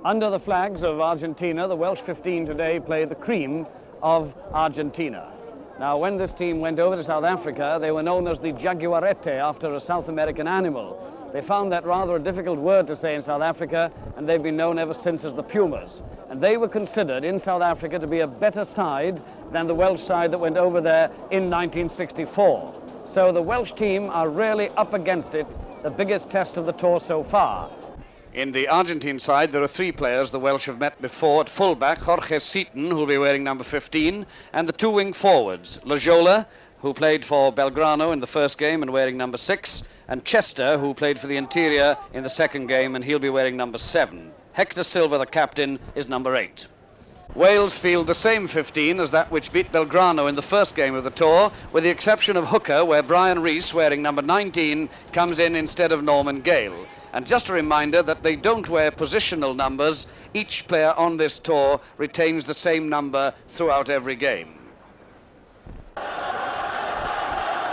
Under the flags of Argentina, the Welsh 15 today play the cream of Argentina. Now, when this team went over to South Africa, they were known as the jaguarete, after a South American animal. They found that rather a difficult word to say in South Africa, and they've been known ever since as the Pumas. And they were considered in South Africa to be a better side than the Welsh side that went over there in 1964. So the Welsh team are really up against it, the biggest test of the tour so far. In the Argentine side, there are three players the Welsh have met before. At fullback, Jorge Seaton, who will be wearing number 15, and the two wing forwards, Loyola, who played for Belgrano in the first game and wearing number 6, and Chester, who played for the Interior in the second game, and he'll be wearing number 7. Hector Silva, the captain, is number 8. Wales field the same 15 as that which beat Belgrano in the first game of the tour, with the exception of hooker, where Brian Rees, wearing number 19, comes in instead of Norman Gale. And just a reminder that they don't wear positional numbers. Each player on this tour retains the same number throughout every game.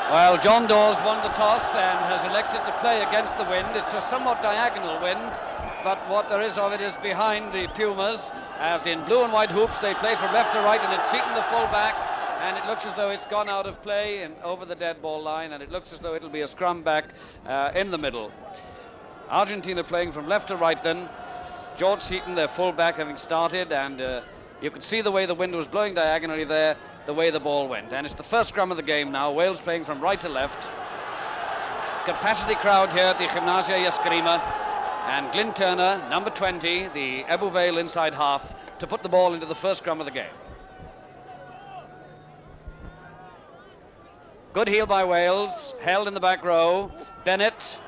Well, John Dawes won the toss and has elected to play against the wind. It's a somewhat diagonal wind, but what there is of it is behind the Pumas. As in blue and white hoops, they play from left to right, and it's Seaton the fullback, and it looks as though it's gone out of play and over the dead ball line, and it looks as though it'll be a scrum back in the middle. Argentina playing from left to right then. George Seaton, their fullback, having started, and you could see the way the wind was blowing diagonally there, the way the ball went. And it's the first scrum of the game now. Wales playing from right to left. Capacity crowd here at the Gimnasia y Esgrima. And Glyn Turner, number 20, the Ebu Vale inside half, to put the ball into the first scrum of the game. Good heel by Wales, held in the back row. Bennett.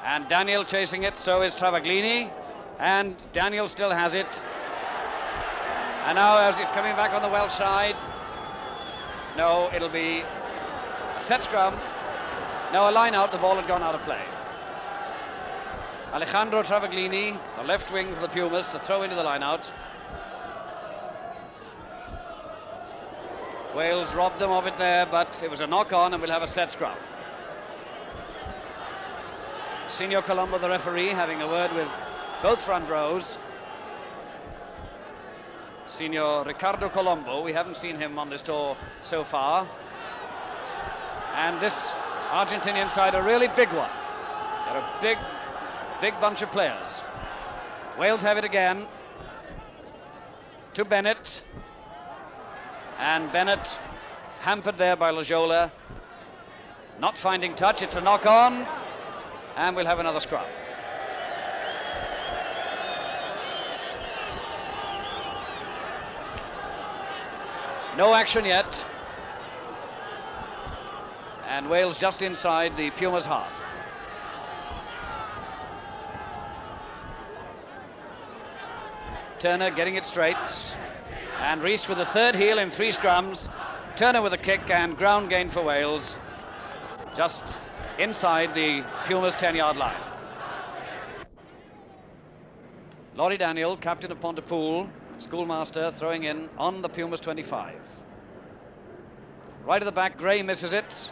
And Daniel chasing it, so is Travaglini. And Daniel still has it. And now as he's coming back on the Welsh side, no, it'll be a set scrum. No, a line out, the ball had gone out of play. Alejandro Travaglini, the left wing for the Pumas, to throw into the line out. Wales robbed them of it there, but it was a knock on, and we'll have a set scrum. Senor Colombo, the referee, having a word with both front rows. Senor Ricardo Colombo, we haven't seen him on this tour so far. And this Argentinian side, a really big one. They're a big bunch of players. Wales have it again. To Bennett. And Bennett hampered there by Loyola. Not finding touch, it's a knock on. And we'll have another scrum. No action yet. And Wales just inside the Pumas half. Turner getting it straight. And Rees with the third heel in 3 scrums. Turner with a kick and ground gain for Wales. Just inside the Pumas 10-yard line. Laurie Daniel, captain of Pontypool, schoolmaster, throwing in on the Pumas 25. Right at the back, Gray misses it,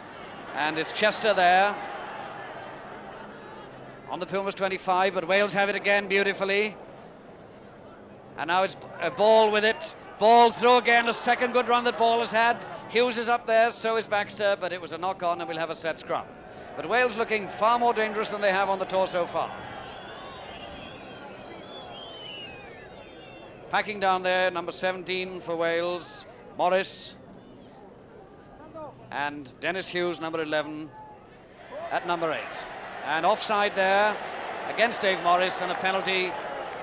and it's Chester there on the Pumas 25, but Wales have it again beautifully. And now it's a ball with it. Ball through again, a second good run that Ball has had. Hughes is up there, so is Baxter, but it was a knock on, and we'll have a set scrum. But Wales looking far more dangerous than they have on the tour so far. Packing down there, number 17 for Wales, Morris. And Dennis Hughes, number 11, at number 8. And offside there against Dave Morris, and a penalty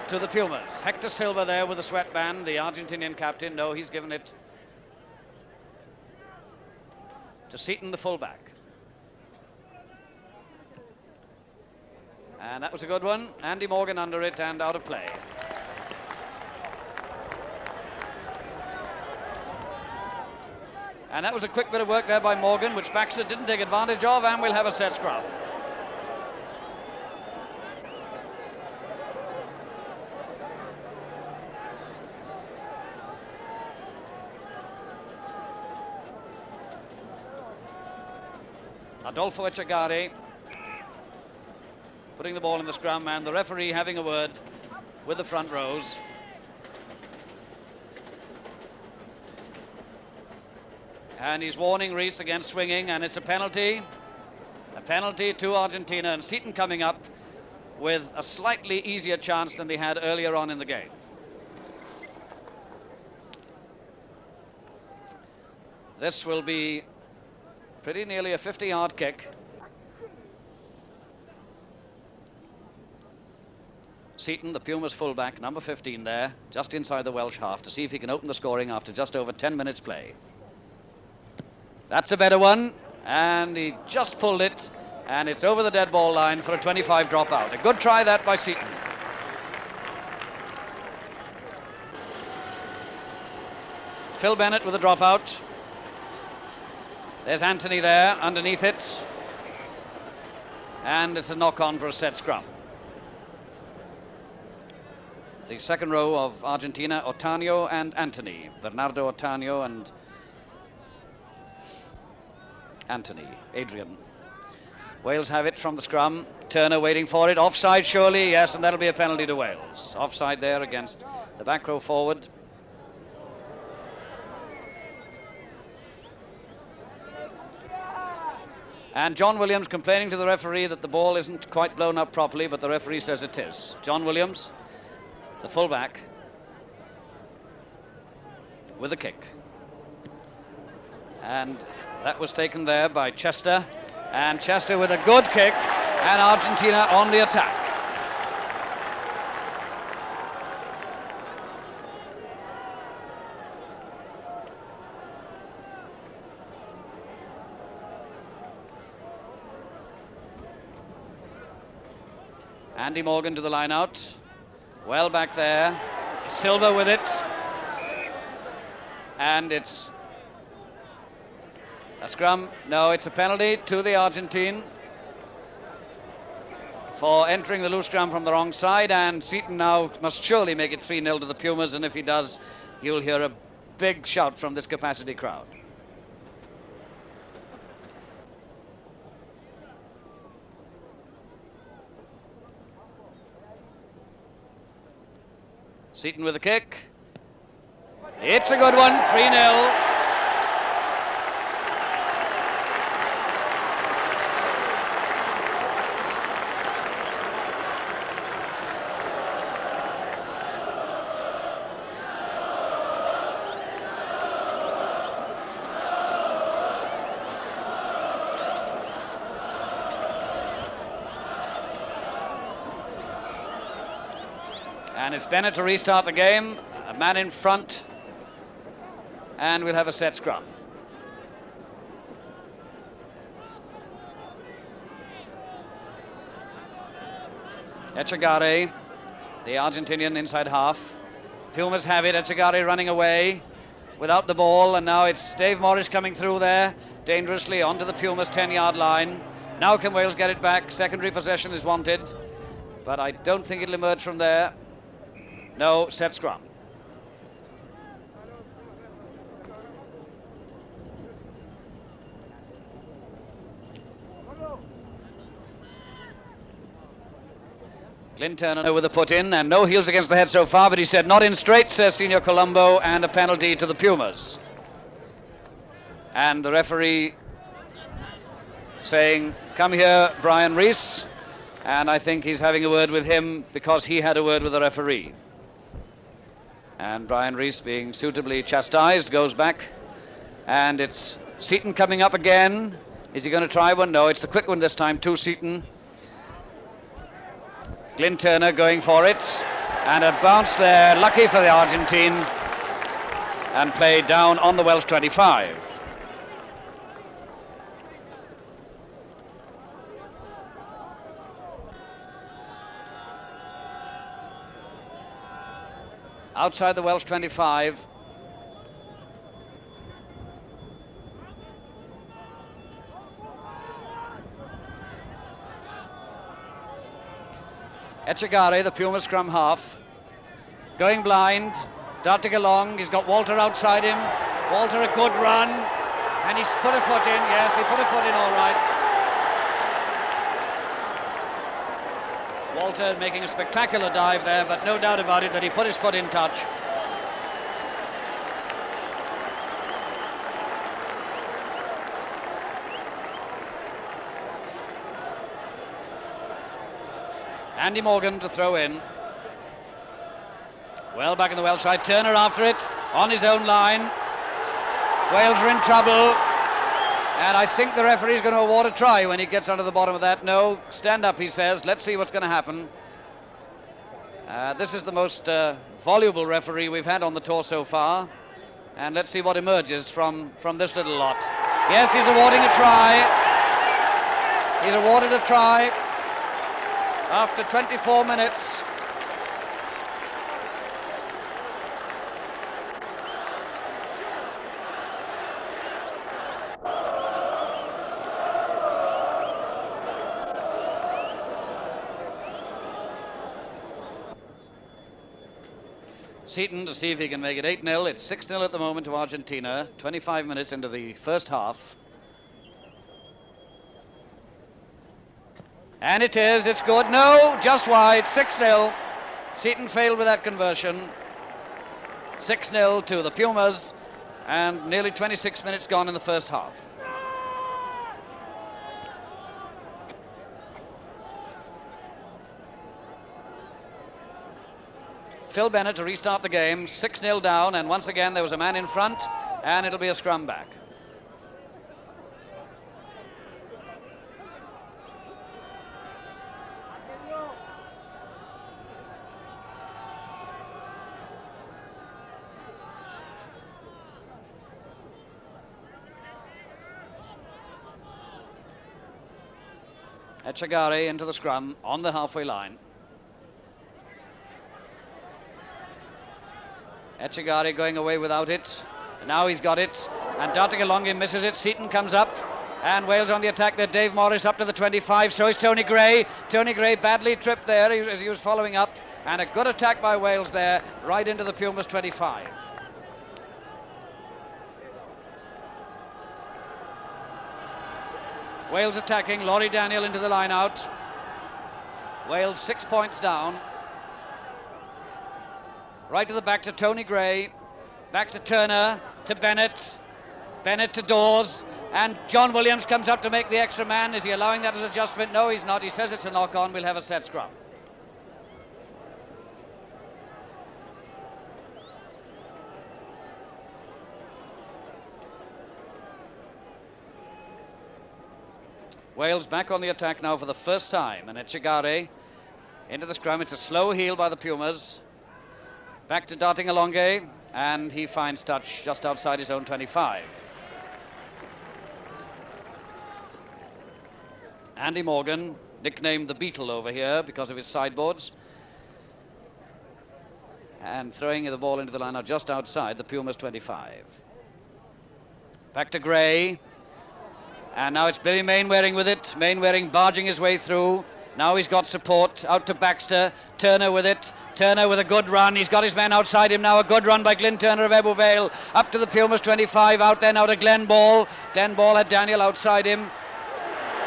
to the Pumas. Hector Silva there with a sweatband, the Argentinian captain. No, he's given it to Seaton, the fullback. And that was a good one. Andy Morgan under it and out of play. And that was a quick bit of work there by Morgan, which Baxter didn't take advantage of, and we'll have a set scrum. Adolfo Echagari putting the ball in the scrum, and the referee having a word with the front rows. And he's warning Rees against swinging, and it's a penalty. A penalty to Argentina, and Seaton coming up with a slightly easier chance than they had earlier on in the game. This will be pretty nearly a 50-yard kick. Seaton, the Pumas fullback, number 15 there, just inside the Welsh half, to see if he can open the scoring after just over 10 minutes play. That's a better one, and he just pulled it, and it's over the dead ball line for a 25 dropout. A good try that by Seaton. Phil Bennett with a dropout. There's Anthony there underneath it, and it's a knock-on for a set scrum. The second row of Argentina, Otanio and Anthony. Bernardo Otanio and Anthony, Adrian. Wales have it from the scrum. Turner waiting for it. Offside surely, yes, and that'll be a penalty to Wales. Offside there against the back row forward. And John Williams complaining to the referee that the ball isn't quite blown up properly, but the referee says it is. John Williams, the fullback, with a kick. And that was taken there by Chester. And Chester with a good kick, and Argentina on the attack. Andy Morgan to the line out. Well back there. Silva with it. And it's a scrum. No, it's a penalty to the Argentine for entering the loose scrum from the wrong side, and Seaton now must surely make it 3-0 to the Pumas, and if he does, you'll hear a big shout from this capacity crowd. Seaton with a kick. It's a good one, 3-0. And it's Bennett to restart the game. A man in front. And we'll have a set scrum. Echegare, the Argentinian inside half. Pumas have it. Echegare running away without the ball. And now it's Dave Morris coming through there dangerously onto the Pumas 10-yard line. Now can Wales get it back? Secondary possession is wanted. But I don't think it'll emerge from there. No, set scrum. Glyn Turner with a put in, and no heels against the head so far, but he said not in straight, says Senior Colombo, and a penalty to the Pumas. And the referee saying, come here, Brian Rees, and I think he's having a word with him because he had a word with the referee. And Brian Rees, being suitably chastised, goes back. And it's Seaton coming up again. Is he going to try one? No, it's the quick one this time to Seaton. Glyn Turner going for it. And a bounce there, lucky for the Argentine. And played down on the Welsh 25. Outside the Welsh 25. Echegare, the Puma scrum half, going blind, darting along. He's got Walter outside him. Walter a good run, and he's put a foot in. Yes, he put a foot in all right. Walter making a spectacular dive there, but no doubt about it that he put his foot in touch. Andy Morgan to throw in. Well back in the Welsh side. Turner after it on his own line. Wales are in trouble. And I think the referee is going to award a try when he gets onto the bottom of that. No, stand up, he says. Let's see what's going to happen. This is the most voluble referee we've had on the tour so far. And let's see what emerges from this little lot. Yes, he's awarding a try. He's awarded a try after 24 minutes. Seaton to see if he can make it 8-0. It's 6-0 at the moment to Argentina, 25 minutes into the first half. And it is, it's good. No, just wide, 6-0. Seaton failed with that conversion. 6-0 to the Pumas, and nearly 26 minutes gone in the first half. Phil Bennett to restart the game, 6-0 down, and once again there was a man in front, and it'll be a scrum back. Etchegaray into the scrum on the halfway line. Etchegaray going away without it. Now he's got it, and darting along him misses it. Seaton comes up, and Wales on the attack there. Dave Morris up to the 25, so is Tony Gray. Tony Gray badly tripped there as he was following up, and a good attack by Wales there, right into the Pumas 25. Wales attacking, Laurie Daniel into the line out. Wales 6 points down. Right to the back to Tony Gray, back to Turner, to Bennett, Bennett to Dawes, and John Williams comes up to make the extra man. Is he allowing that as adjustment? No, he's not. He says it's a knock-on. We'll have a set scrum. Wales back on the attack now for the first time, and Etchegaray into the scrum. It's a slow heel by the Pumas. Back to darting Alonge, and he finds touch just outside his own 25. Andy Morgan, nicknamed the Beetle over here because of his sideboards, and throwing the ball into the line now just outside the Pumas 25. Back to Gray, and now it's Billy Mainwaring with it. Mainwaring barging his way through. Now he's got support, out to Baxter, Turner with it, Turner with a good run, he's got his men outside him now, a good run by Glyn Turner of Ebbw Vale, up to the Pumas 25, out there now to Glenn Ball. Glenn Ball had Daniel outside him.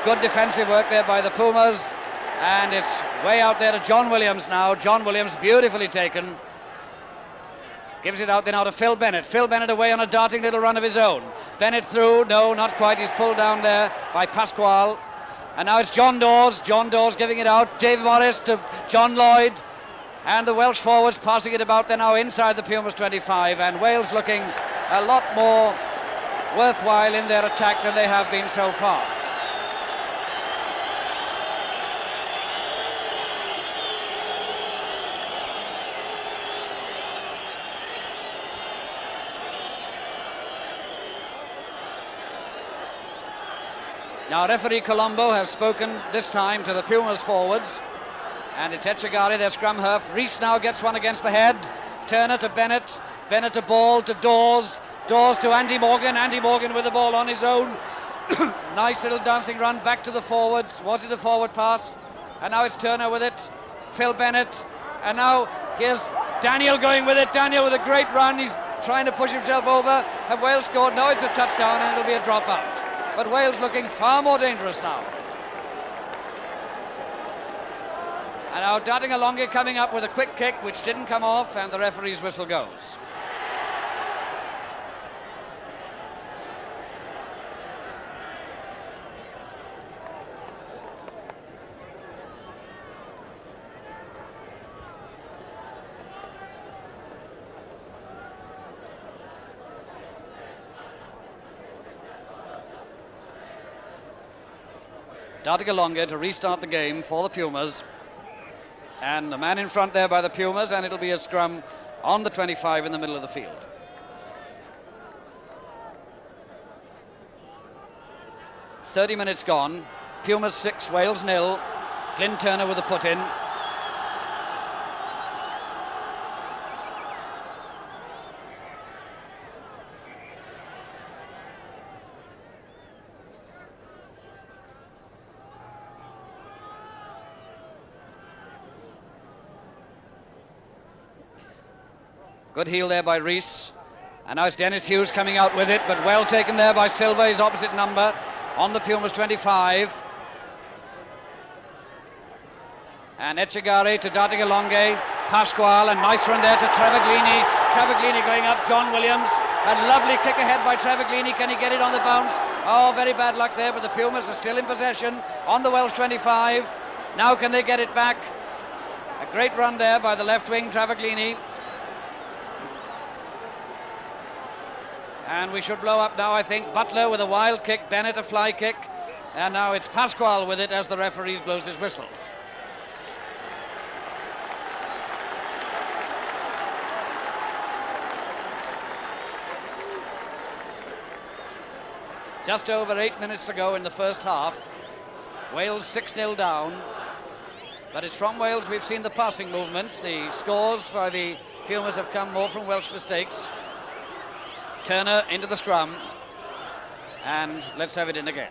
Good defensive work there by the Pumas, and it's way out there to John Williams now. John Williams beautifully taken. Gives it out there now to Phil Bennett. Phil Bennett away on a darting little run of his own. Bennett through, no, not quite, he's pulled down there by Pasquale. And now it's John Dawes giving it out. Dave Morris to John Lloyd. And the Welsh forwards passing it about. They're now inside the Pumas 25. And Wales looking a lot more worthwhile in their attack than they have been so far. Now referee Colombo has spoken this time to the Pumas forwards, and it's Etchegaray, their scrum half. Rees now gets one against the head. Turner to Bennett, Bennett to Ball, to Dawes, Dawes to Andy Morgan with the ball on his own. Nice little dancing run back to the forwards. Was it a forward pass? And now it's Turner with it, Phil Bennett, and now here's Daniel going with it. Daniel with a great run, he's trying to push himself over. Have Wales scored? No, it's a touchdown and it'll be a drop out. But Wales looking far more dangerous now. And now darting along it, coming up with a quick kick which didn't come off, and the referee's whistle goes. Darting along it to restart the game for the Pumas. And the man in front there by the Pumas, and it'll be a scrum on the 25 in the middle of the field. "30 minutes gone. Pumas 6, Wales 0. Glyn Turner with a put-in. Good heel there by Rees. And now it's Dennis Hughes coming out with it, but well taken there by Silva, his opposite number, on the Pumas 25. And Etchegare to Dartigalonge, Pasquale, and nice run there to Travaglini. Travaglini going up, John Williams. A lovely kick ahead by Travaglini. Can he get it on the bounce? Oh, very bad luck there, but the Pumas are still in possession on the Welsh 25. Now can they get it back? A great run there by the left wing, Travaglini. And we should blow up now, I think. Butler with a wild kick, Bennett a fly kick. And now it's Pasquale with it as the referee blows his whistle. Just over 8 minutes to go in the first half. Wales 6-0 down. But it's from Wales we've seen the passing movements. The scores for the Pumas have come more from Welsh mistakes. Turner into the scrum, and let's have it in again.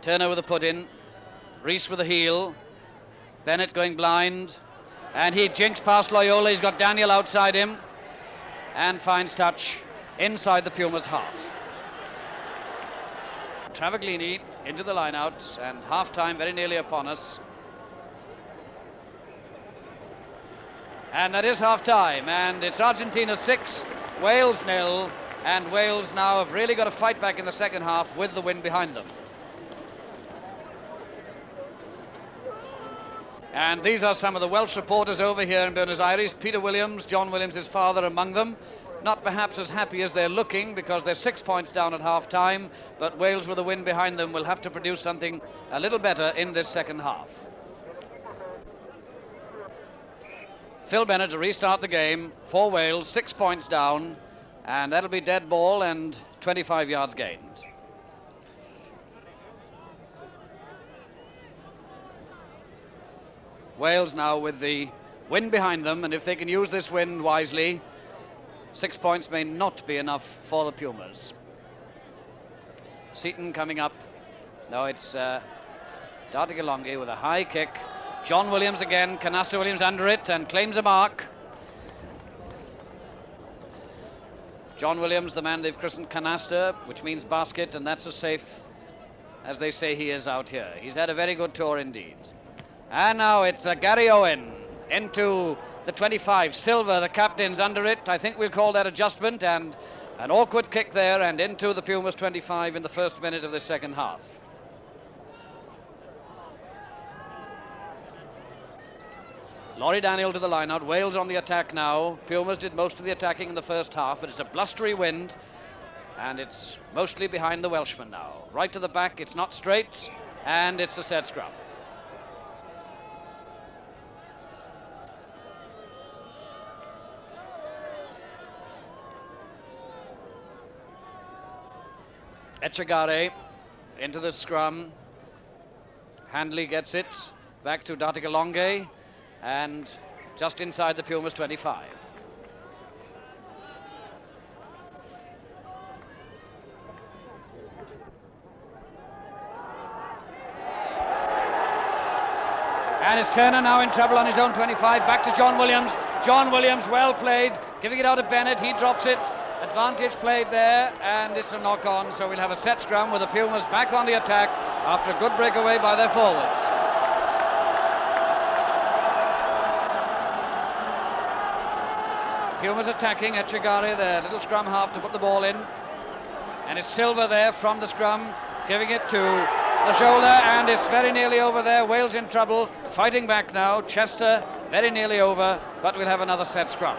Turner with a put-in, Rees with a heel, Bennett going blind, and he jinks past Loyola. He's got Daniel outside him, and finds touch inside the Pumas half. Travaglini into the line-out, and half-time very nearly upon us. And that is half-time, and it's Argentina 6, Wales 0, and Wales now have really got to fight back in the second half with the wind behind them. And these are some of the Welsh supporters over here in Buenos Aires. Peter Williams, John Williams, his father, among them. Not perhaps as happy as they're looking, because they're 6 points down at half-time, but Wales with the wind behind them will have to produce something a little better in this second half. Phil Bennett to restart the game for Wales, 6 points down, and that'll be dead ball and 25 yards gained. Wales now with the wind behind them, and if they can use this wind wisely, 6 points may not be enough for the Pumas. Seaton coming up. No, it's Dartigalonge with a high kick. John Williams again, Canasta Williams under it and claims a mark. John Williams, the man they've christened Canasta, which means basket, and that's as safe as they say he is out here. He's had a very good tour indeed. And now it's Gary Owen into the 25. Silva, the captain's under it. I think we'll call that adjustment, and an awkward kick there and into the Pumas 25 in the first minute of the second half. Laurie Daniel to the line-out. Wales on the attack now. Pumas did most of the attacking in the first half, but it's a blustery wind, and it's mostly behind the Welshman now. Right to the back, it's not straight, and it's a set scrum. Etchegare into the scrum. Handley gets it. Back to Dartigalonge. And just inside the Pumas 25. And it's Turner now in trouble on his own 25. Back to John Williams. John Williams, well played. Giving it out to Bennett. He drops it. Advantage played there, and it's a knock-on, so we'll have a set scrum with the Pumas back on the attack after a good breakaway by their forwards. Pumas attacking, Etchegari, their little scrum half to put the ball in. And it's Silva there from the scrum, giving it to the shoulder, and it's very nearly over there. Wales in trouble, fighting back now. Chester very nearly over, but we'll have another set scrum.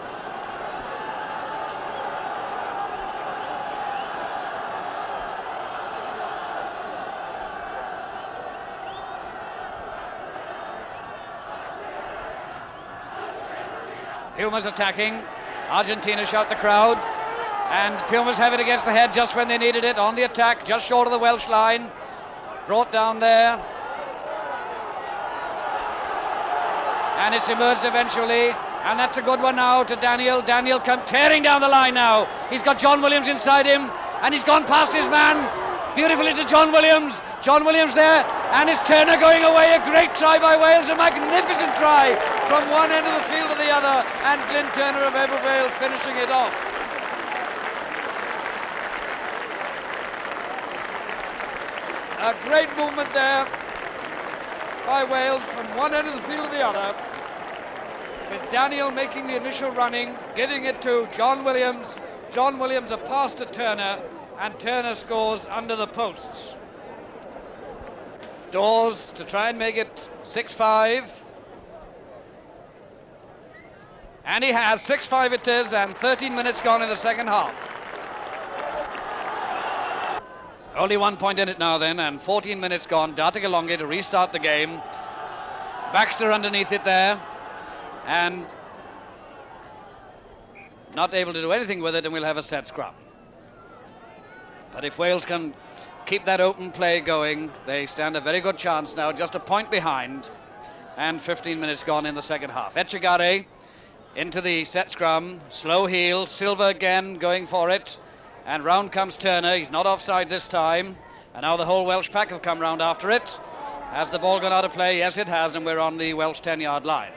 Pumas attacking. Argentina shout the crowd. And Pumas have it against the head just when they needed it. On the attack, just short of the Welsh line. Brought down there. And it's emerged eventually. And that's a good one now to Daniel. Daniel come tearing down the line now. He's got John Williams inside him. And he's gone past his man. Beautifully to John Williams. John Williams there. And it's Turner going away. A great try by Wales. A magnificent try from one end of the field to the other. And Glyn Turner of Ebervale finishing it off. A great movement there by Wales from one end of the field to the other, with Daniel making the initial running, giving it to John Williams. John Williams a pass to Turner, and Turner scores under the posts. Dawes to try and make it 6-5. And he has 6-5 it is, and 13 minutes gone in the second half. Only 1 point in it now then, and 14 minutes gone. Darting along it to restart the game. Baxter underneath it there, and not able to do anything with it, and we'll have a set scrum. But if Wales can keep that open play going, they stand a very good chance now, just a point behind, and 15 minutes gone in the second half. Etchegari into the set scrum, slow heel, Silva again going for it. And round comes Turner. He's not offside this time. And now the whole Welsh pack have come round after it. Has the ball gone out of play? Yes, it has, and we're on the Welsh 10-yard line.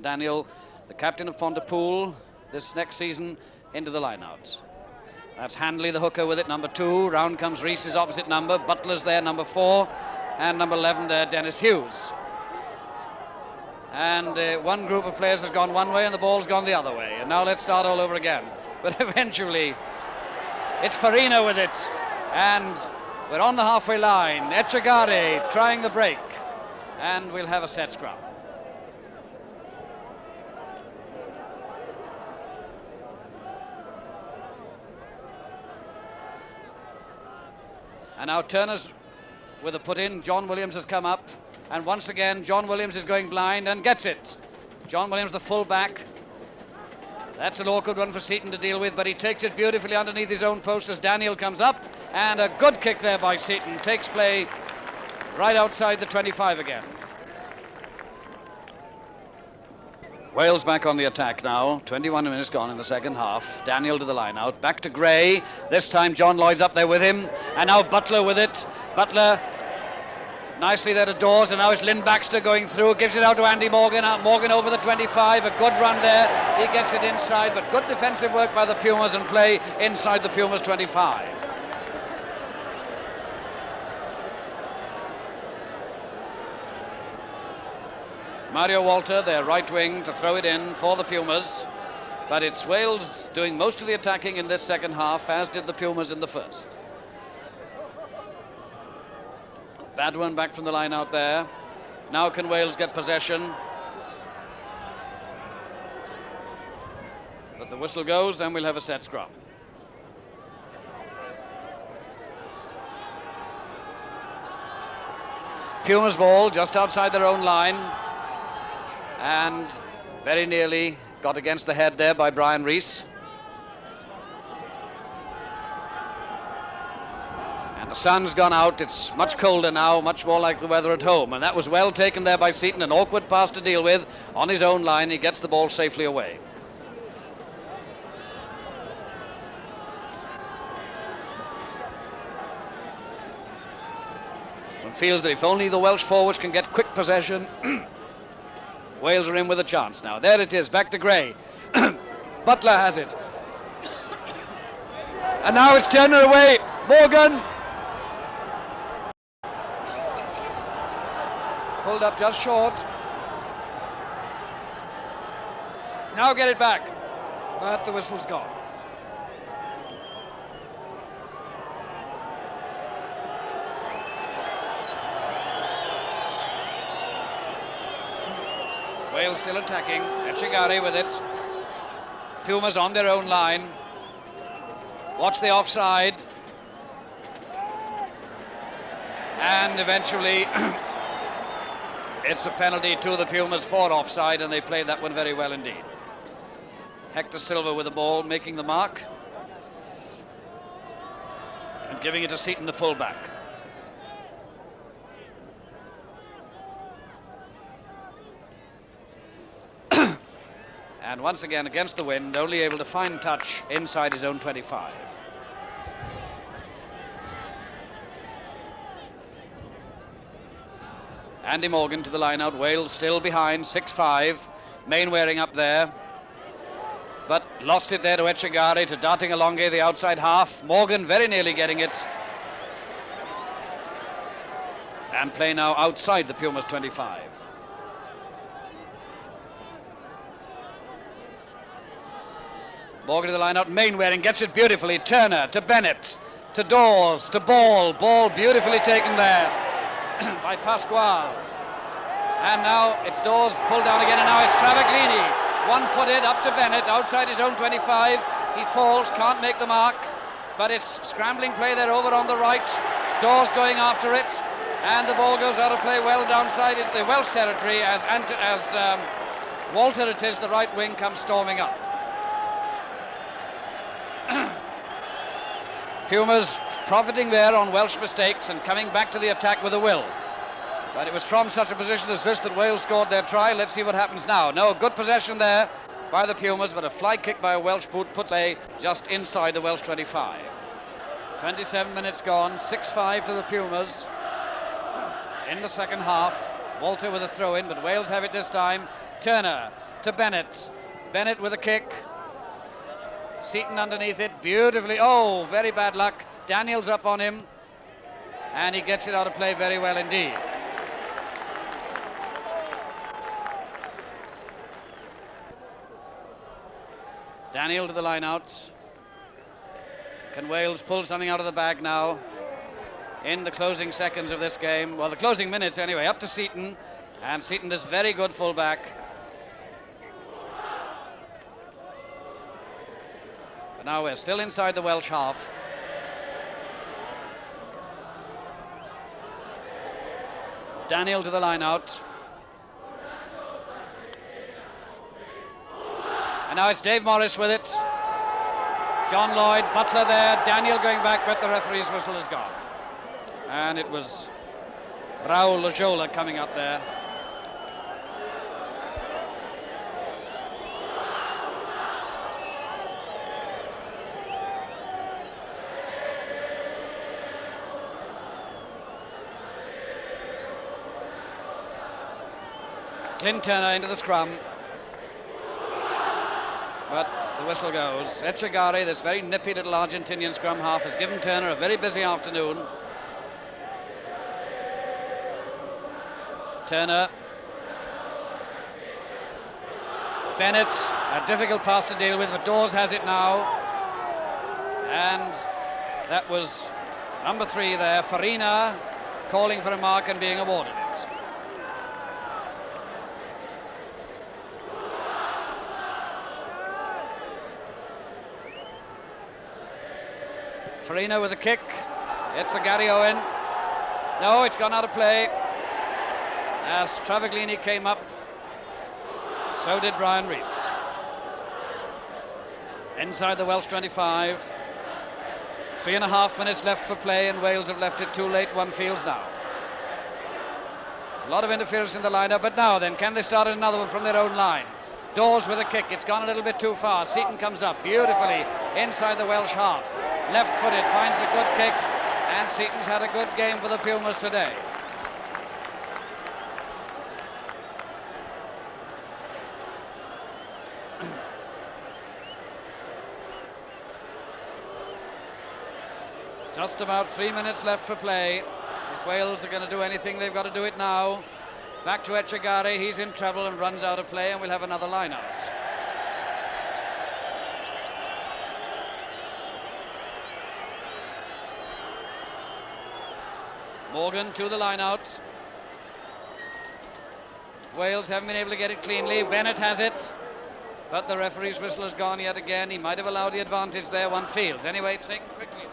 Daniel, the captain of Pontypool, this next season, into the lineouts. That's Handley, the hooker, with it, number 2. Round comes Reese's opposite number. Butler's there, number 4. And number 11 there, Dennis Hughes. And one group of players has gone one way and the ball's gone the other way. And now let's start all over again. But eventually, it's Farina with it. And we're on the halfway line. Etchegari trying the break. And we'll have a set scrum. And now Turner's with a put in. John Williams has come up. And once again, John Williams is going blind and gets it. John Williams, the full-back. That's an awkward one for Seaton to deal with, but he takes it beautifully underneath his own post as Daniel comes up. And a good kick there by Seaton. Takes play right outside the 25 again. Wales back on the attack now. 21 minutes gone in the second half. Daniel to the line out. Back to Gray. This time John Lloyd's up there with him. And now Butler with it. Butler nicely there to Dawes, and now it's Lynn Baxter going through, gives it out to Andy Morgan. Morgan over the 25, a good run there. He gets it inside, but good defensive work by the Pumas and play inside the Pumas 25. Mario Walter, their right wing, to throw it in for the Pumas. But it's Wales doing most of the attacking in this second half, as did the Pumas in the first. Bad one back from the line out there. Now can Wales get possession? But the whistle goes and we'll have a set scrum. Pumas ball just outside their own line. And very nearly got against the head there by Brian Rees. The sun's gone out, it's much colder now, much more like the weather at home, and that was well taken there by Seaton, an awkward pass to deal with on his own line. He gets the ball safely away. One feels that if only the Welsh forwards can get quick possession Wales are in with a chance now. There it is, back to Gray. Butler has it. And now it's Turner away. Morgan. Pulled up just short. Now get it back. But the whistle's gone. Wales still attacking. Etchegaray with it. Pumas on their own line. Watch the offside. And eventually it's a penalty to the Pumas for offside, and they played that one very well indeed. Hector Silva with the ball, making the mark. And giving it to Seaton, the fullback. And once again against the wind, only able to find touch inside his own 25. Andy Morgan to the line out. Wales still behind, 6-5. Mainwaring up there. But lost it there to Etchegaray, to darting along the outside half. Morgan very nearly getting it. And play now outside the Pumas 25. Morgan to the line out. Mainwaring gets it beautifully. Turner to Bennett, to Dawes, to Ball. Ball beautifully taken there by Pasquale. And now it's Dawes pulled down again, and now it's Travaglini. One-footed up to Bennett, outside his own 25. He falls, can't make the mark, but it's scrambling play there over on the right. Dawes going after it, and the ball goes out of play well downside into the Welsh territory as Walter, it is, the right wing, comes storming up. Pumas profiting there on Welsh mistakes and coming back to the attack with a will. But it was from such a position as this that Wales scored their try. Let's see what happens now. No, good possession there by the Pumas, but a fly kick by a Welsh boot puts a just inside the Welsh 25. 27 minutes gone, 6-5 to the Pumas in the second half. Walter with a throw in, but Wales have it this time. Turner to Bennett. Bennett with a kick. Seaton underneath it, beautifully. Oh, very bad luck. Daniels up on him, and he gets it out of play very well indeed. Daniel to the line out. Can Wales pull something out of the bag now in the closing seconds of this game? Well, the closing minutes anyway. Up to Seaton, and Seaton, this very good fullback. But now we're still inside the Welsh half. Daniel to the line out. And now it's Dave Morris with it. John Lloyd, Butler there, Daniel going back, but the referee's whistle is gone. And it was Raul Lajola coming up there. Clint Turner into the scrum. But the whistle goes. Etchegaray, this very nippy little Argentinian scrum half, has given Turner a very busy afternoon. Turner. Bennett, a difficult pass to deal with, but Dawes has it now. And that was number 3 there, Farina, calling for a mark and being awarded it. Farina with a kick. It's a Gary Owen. No, it's gone out of play. As Travaglini came up, so did Brian Rees. Inside the Welsh 25. 3.5 minutes left for play, and Wales have left it too late, one feels now. A lot of interference in the lineup, but now then, can they start another one from their own line? Dawes with a kick. It's gone a little bit too far. Seaton comes up beautifully inside the Welsh half. Left-footed, finds a good kick, and Seaton's had a good game for the Pumas today. Just about 3 minutes left for play. If Wales are going to do anything, they've got to do it now. Back to Echegare, he's in trouble and runs out of play, and we'll have another line out. Morgan to the line out. Wales haven't been able to get it cleanly. Bennett has it, but the referee's whistle has gone yet again. He might have allowed the advantage there, one fields. Anyway, it's taken quickly there.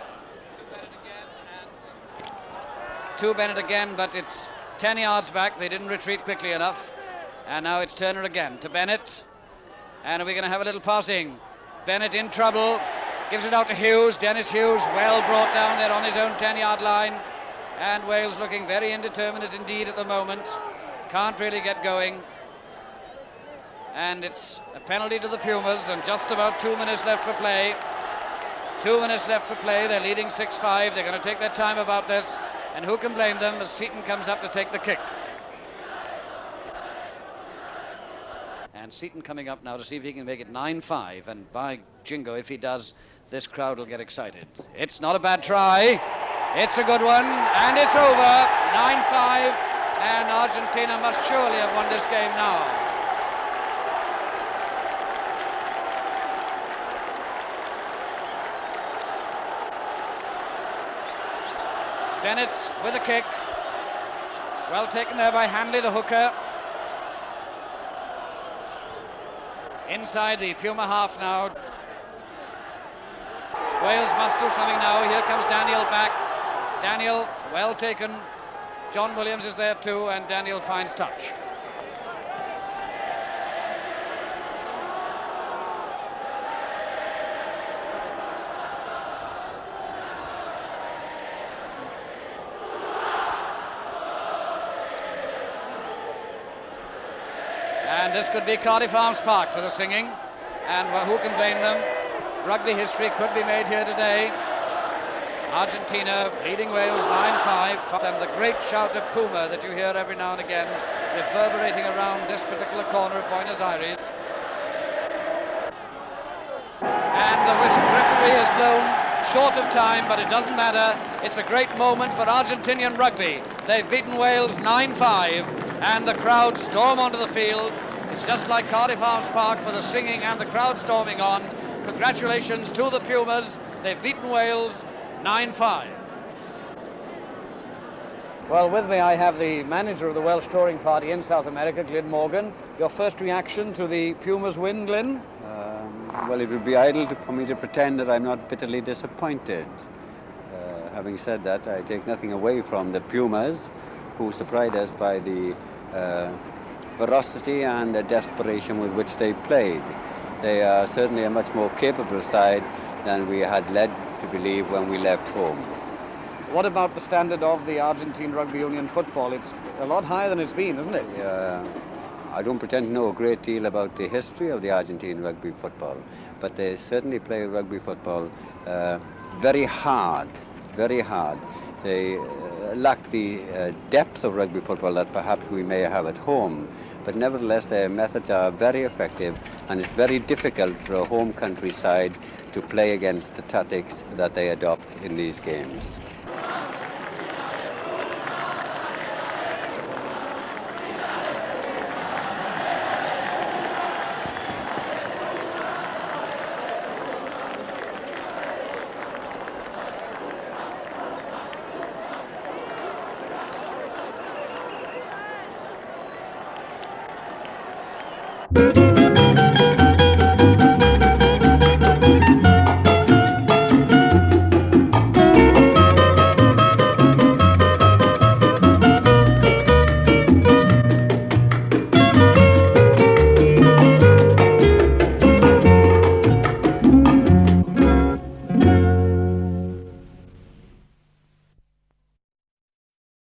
To Bennett again, but it's 10 yards back. They didn't retreat quickly enough. And now it's Turner again to Bennett. And are we going to have a little passing? Bennett in trouble. Gives it out to Hughes. Dennis Hughes well brought down there on his own 10-yard line. And Wales looking very indeterminate indeed at the moment. Can't really get going. And it's a penalty to the Pumas, and just about 2 minutes left for play. 2 minutes left for play. They're leading 6-5. They're going to take their time about this. And who can blame them as Seaton comes up to take the kick. And Seaton coming up now to see if he can make it 9-5. And by jingo, if he does, this crowd will get excited. It's not a bad try. It's a good one. And it's over. 9-5. And Argentina must surely have won this game now. Bennett with a kick. Well taken there by Hanley, the hooker. Inside the Puma half now. Wales must do something now. Here comes Daniel back. Daniel, well taken. John Williams is there too, and Daniel finds touch. And this could be Cardiff Arms Park for the singing, and who can blame them? Rugby history could be made here today. Argentina leading Wales 9-5, and the great shout of Puma that you hear every now and again reverberating around this particular corner of Buenos Aires. And the referee has blown short of time, but it doesn't matter. It's a great moment for Argentinian rugby. They've beaten Wales 9-5, and the crowd storm onto the field. It's just like Cardiff Arms Park for the singing and the crowd storming on. Congratulations to the Pumas. They've beaten Wales 9-5. Well, with me I have the manager of the Welsh touring party in South America, Glyn Morgan. Your first reaction to the Pumas win, Glyn? Well, it would be idle for me to pretend that I'm not bitterly disappointed. Having said that, I take nothing away from the Pumas, who surprised us by the ferocity and the desperation with which they played. They are certainly a much more capable side than we had led to believe when we left home. What about the standard of the Argentine Rugby Union football? It's a lot higher than it's been, isn't it? I don't pretend to know a great deal about the history of the Argentine rugby football, but they certainly play rugby football very hard, very hard. They lack the depth of rugby football that perhaps we may have at home, but nevertheless their methods are very effective, and it's very difficult for a home country side to play against the tactics that they adopt in these games.